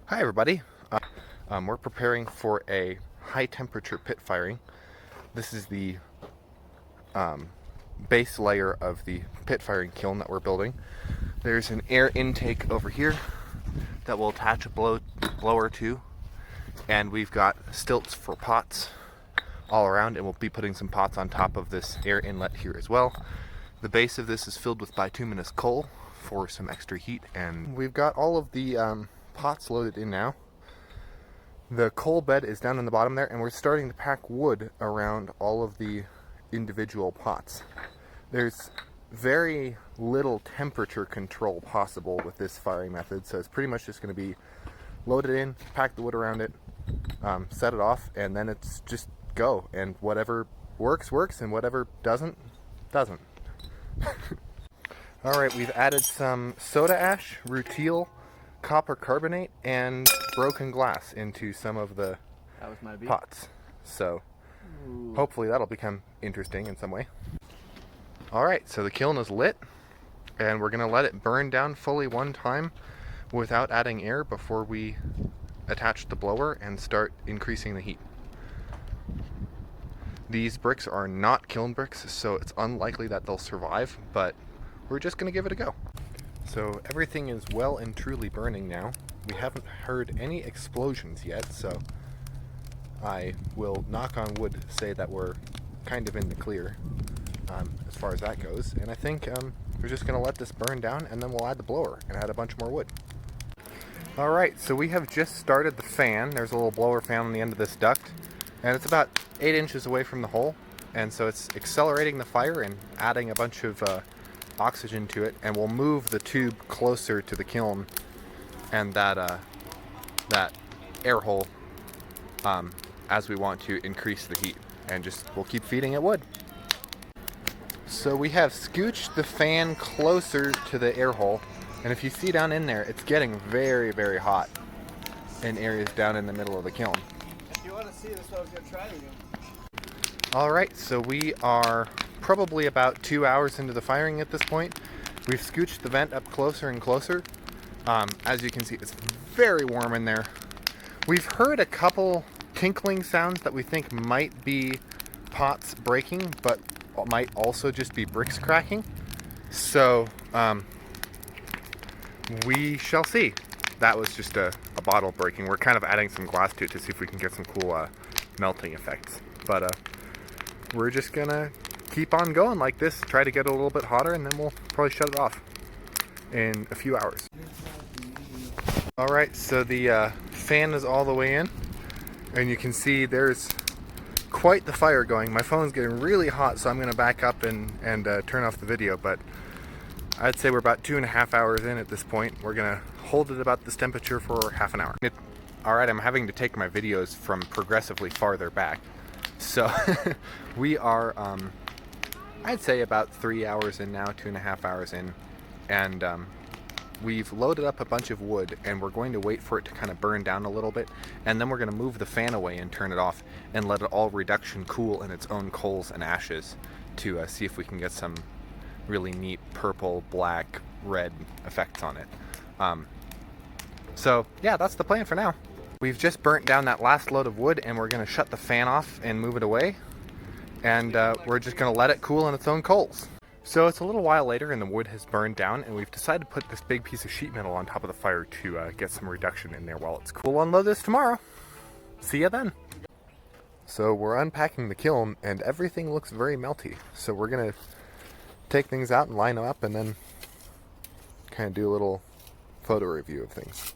Hi everybody. We're preparing for a high temperature pit firing. This is the base layer of the pit firing kiln that we're building. There's an air intake over here that we'll attach a blower to, and we've got stilts for pots all around, and we'll be putting some pots on top of this air inlet here as well. The base of this is filled with bituminous coal for some extra heat, and we've got all of the pots loaded in now. The coal bed is down in the bottom there, and we're starting to pack wood around all of the individual pots. There's very little temperature control possible with this firing method, so it's pretty much just going to be load it in, pack the wood around it, set it off, and then it's just go, and whatever works, and whatever doesn't. Alright, we've added some soda ash, rutile, copper carbonate, and broken glass into some of the pots. So hopefully that'll become interesting in some way. Alright, so the kiln is lit, and we're going to let it burn down fully one time without adding air before we attach the blower and start increasing the heat. These bricks are not kiln bricks, so it's unlikely that they'll survive, but we're just going to give it a go. So everything is well and truly burning now. We haven't heard any explosions yet, so I will, knock on wood, say that we're kind of in the clear as far as that goes. And I think we're just going to let this burn down, and then we'll add the blower and add a bunch more wood. Alright, so we have just started the fan. There's a little blower fan on the end of this duct, and it's about 8 inches away from the hole, and so it's accelerating the fire and adding a bunch of oxygen to it, and we'll move the tube closer to the kiln and that air hole as we want to increase the heat, and we'll keep feeding it wood. So we have scooched the fan closer to the air hole, and if you see down in there, it's getting very, very hot in areas down in the middle of the kiln. If you want to see this, what I was going to try to do. Alright, so we are probably about 2 hours into the firing at this point. We've scooched the vent up closer and closer. As you can see, it's very warm in there. We've heard a couple tinkling sounds that we think might be pots breaking, but might also just be bricks cracking. So, we shall see. That was just a bottle breaking. We're kind of adding some glass to it to see if we can get some cool melting effects. But we're just gonna keep on going like this, try to get it a little bit hotter, and then we'll probably shut it off in a few hours. Alright, so the fan is all the way in, and you can see there's quite the fire going. My phone's getting really hot, so I'm going to back up and turn off the video, but I'd say we're about 2.5 hours in at this point. We're going to hold it about this temperature for half an hour. Alright, I'm having to take my videos from progressively farther back. So we are, I'd say about 3 hours in now, 2.5 hours in, and we've loaded up a bunch of wood, and we're going to wait for it to kind of burn down a little bit, and then we're going to move the fan away and turn it off and let it all reduction cool in its own coals and ashes to see if we can get some really neat purple, black, red effects on it. So yeah, that's the plan for now. We've just burnt down that last load of wood, and we're going to shut the fan off and move it away, and we're just going to let it cool in its own coals. So it's a little while later, and the wood has burned down, and we've decided to put this big piece of sheet metal on top of the fire to get some reduction in there while it's cool. We'll unload this tomorrow. See ya then. So we're unpacking the kiln, and everything looks very melty. So we're going to take things out and line them up, and then kind of do a little photo review of things.